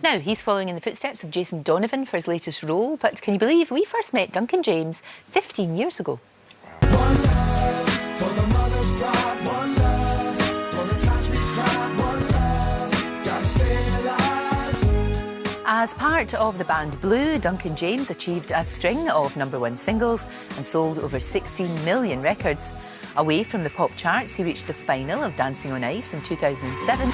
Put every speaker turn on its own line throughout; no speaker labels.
Now, he's following in the footsteps of Jason Donovan for his latest role, but can you believe we first met Duncan James 15 years ago?
One love for the mother's pride, one love for the times we cried, one love, gotta stay alive.
As part of the band Blue, Duncan James achieved a string of #1 singles and sold over 16 million records. Away from the pop charts, he reached the final of Dancing on Ice in 2007.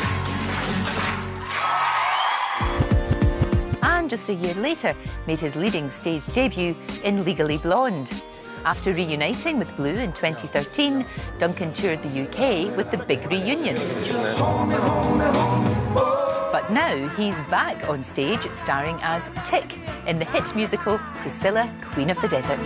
And just a year later, made his leading stage debut in Legally Blonde. After reuniting with Blue in 2013, Duncan toured the UK with the Big Reunion. But now he's back on stage starring as Tick in the hit musical Priscilla, Queen of the Desert.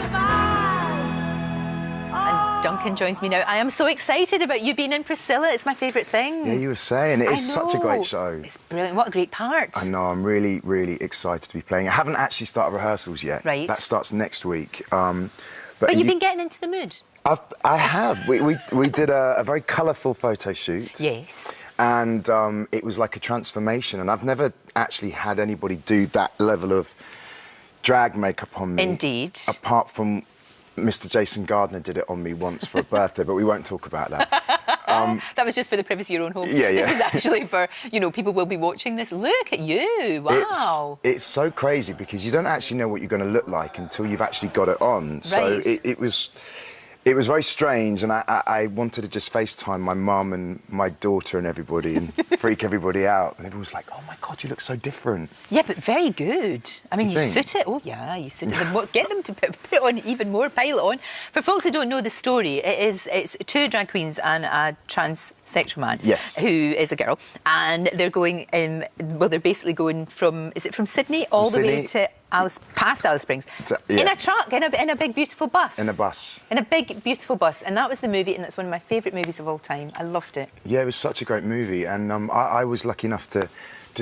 And Duncan joins me now. I am so excited about you being in Priscilla. It's my favourite thing.
Yeah, you were saying, it is such a great show.
It's brilliant. What a great part.
I know, I'm really, really excited to be playing. I haven't actually started rehearsals yet.
Right.
That starts next week.
But you've been getting into the mood.
I have. We did a very colourful photo shoot.
Yes.
And it was like a transformation, and I've never actually had anybody do that level of drag makeup on me.
Indeed.
Apart from Mr. Jason Gardner did it on me once for a birthday, but we won't talk about that.
That was just for the privacy of your own home.
Yeah, yeah.
This is actually for, you know, people will be watching this. Look at you, wow.
It's so crazy because you don't actually know what you're going to look like until you've actually got it on.
Right.
So it was very strange, and I wanted to just FaceTime my mum and my daughter and everybody and freak everybody out. And everyone was like, oh my God, you look so different.
Yeah, but very good. I mean, you
think?
suit it. Oh, yeah, you suit it. Get them to put on even more, pile it on. For folks who don't know the story, it's two drag queens and a transsexual man.
Yes.
Who is a girl. And they're going, well, they're basically going from, is it from Sydney all the way to past Alice Springs,
yeah.
in a truck, in a big, beautiful bus.
In a bus.
In a big, beautiful bus. And that was the movie, and that's one of my favourite movies of all time. I loved it.
Yeah, it was such a great movie, and I was lucky enough to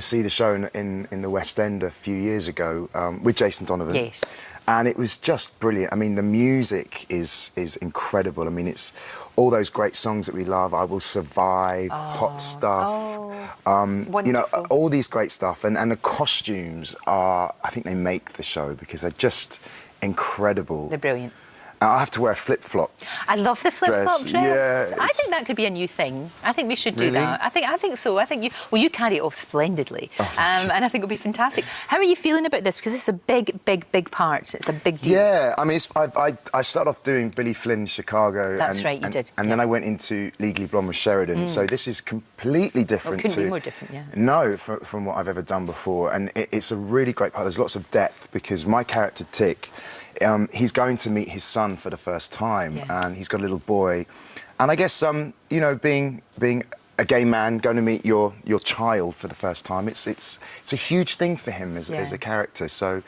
see the show in the West End a few years ago with Jason Donovan.
Yes.
And it was just brilliant. I mean, the music is incredible. I mean, it's all those great songs that we love. I Will Survive, Hot Stuff. You know, all these great stuff. And the costumes are, I think they make the show because they're just incredible.
They're brilliant.
I have to wear a flip-flop.
I love the flip-flop dress.
Yeah,
I think that could be a new thing. I think we should do
Really?
that. I think so. I think you carry it off splendidly.
Oh, thank you.
And I think it'll be fantastic. How are you feeling about this? Because it's a big, big, big part. It's a big deal.
Yeah, I mean, I started off doing Billy Flynn Chicago.
That's right, you did.
And then I went into Legally Blonde with Sheridan. So this is completely different.
It couldn't be more different, yeah.
No, from what I've ever done before. And it's a really great part. There's lots of depth because my character, Tick, he's going to meet his son for the first time,
yeah.
and he's got a little boy. And I guess, you know, being a gay man going to meet your child for the first time, it's a huge thing for him as a character. So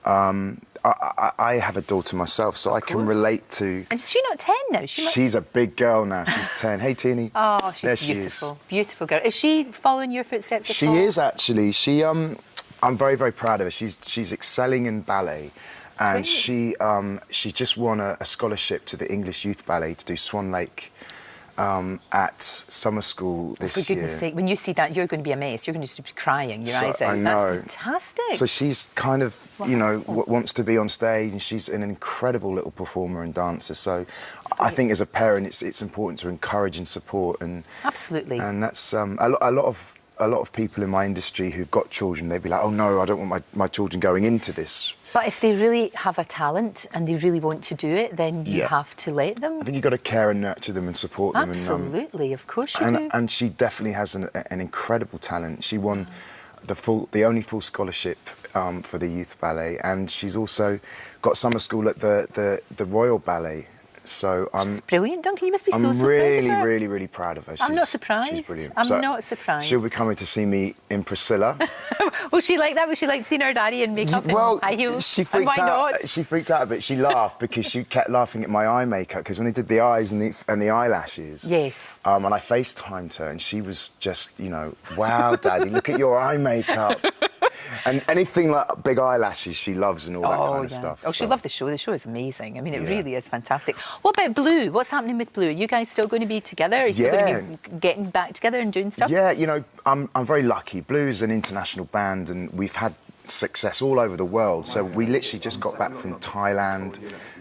I have a daughter myself, so I can relate to.
And is she not 10 now?
She's a big girl now. She's 10. Hey, Teeny.
Oh, she's
there
beautiful. Beautiful girl. Is she following your footsteps at
She
all?
is actually. I'm very, very proud of her. She's excelling in ballet. And she just won a scholarship to the English Youth Ballet to do Swan Lake at summer school this year.
For goodness sake, when you see that, you're going to be a mess. You're going to just be crying your eyes out.
I know.
That's fantastic.
So she's kind of, you know, wants to be on stage, and she's an incredible little performer and dancer. So I think as a parent, it's important to encourage and support. And
absolutely.
And that's a lot of people in my industry who've got children, they'd be like, oh no, I don't want my children going into this.
But if they really have a talent and they really want to do it, then you have to let them.
I think you've got to care and nurture them and support them.
Absolutely, of course you do.
And she definitely has an incredible talent. She won the only full scholarship for the youth ballet, and she's also got summer school at the Royal Ballet. So
she's brilliant, Duncan. You must be so surprised.
I'm really, really, really proud of her.
I'm not surprised.
She's brilliant.
I'm not surprised.
She'll be coming to see me in Priscilla.
Will she like that? Will she like seeing her daddy in makeup and high heels?
She freaked out. She freaked out a bit. She laughed because she kept laughing at my eye makeup because when they did the eyes and the eyelashes.
Yes.
And I FaceTimed her and she was just, you know, wow, Daddy, look at your eye makeup. And anything like big eyelashes, she loves and all that kind of stuff.
Oh, she'll love the show. The show is amazing. I mean, it really is fantastic. What about Blue? What's happening with Blue? Are you guys still going to be together? Are you still going to be getting back together and doing stuff?
Yeah, you know, I'm very lucky. Blue is an international band, and we've had success all over the world. So we literally just got back from Thailand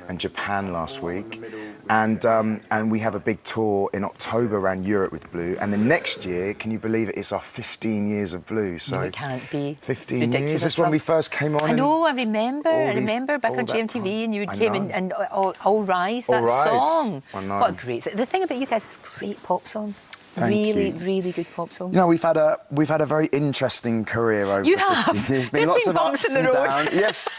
and Japan last week, and we have a big tour in October around Europe with Blue. And then next year, can you believe it? It's our 15 years of Blue. So
no, it can't be.
15 years. That's when we first came on.
I know. I remember back on GMTV, and you came in and All Rise. That song.
I know.
What a great. The thing about you guys is great pop songs. Really good pop songs.
You know, we've had a very interesting career over the 15 years. There's been lots of ups and downs. Yes.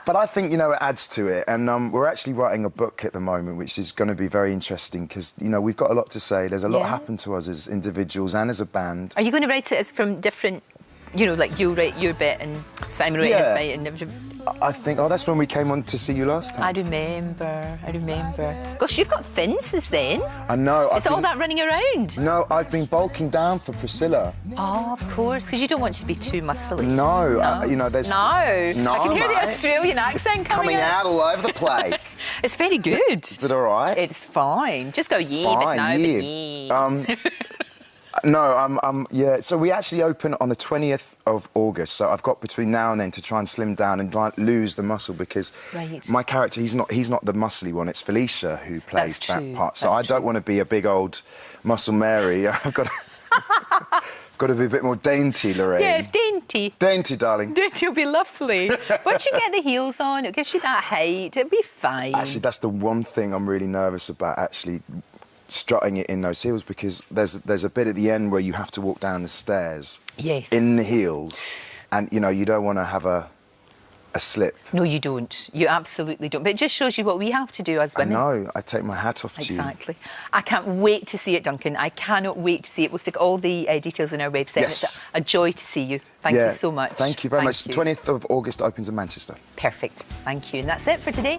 But I think, you know, it adds to it. And we're actually writing a book at the moment, which is going to be very interesting because, you know, we've got a lot to say. There's a lot happened to us as individuals and as a band.
Are you going to write it as from different, you know, like you'll write your bit and Simon write his bit? And
I think, that's when we came on to see you last time.
I remember. Gosh, you've got thin since then.
I know.
Is all that running around?
No, I've been bulking down for Priscilla.
Oh, of course, because you don't want to be too muscly.
No. You know, there's...
No. I can hear the Australian accent
coming out all over the place.
It's very good.
Is it all right?
It's fine. Just go,
No, yeah. So we actually open on the 20th of August. So I've got between now and then to try and slim down and lose the muscle because my character, he's not the muscly one. It's Felicia who plays that part. So I don't want to be a big old muscle Mary. I've got to be a bit more dainty, Lorraine.
Yes, dainty.
Dainty, darling.
Dainty will be lovely. Once you get the heels on, it gives you that height. It'll be fine.
Actually, that's the one thing I'm really nervous about, actually, strutting it in those heels, because there's a bit at the end where you have to walk down the stairs in the heels, and you know you don't want to have a slip.
No, you don't. You absolutely don't. But it just shows you what we have to do as women.
I know. I take my hat off to you.
Exactly. I can't wait to see it, Duncan. I cannot wait to see it. We'll stick all the details on our website.
Yes.
It's a joy to see you. Thank you so much.
Thank you very much. 20th of August opens in Manchester.
Perfect. Thank you. And that's it for today.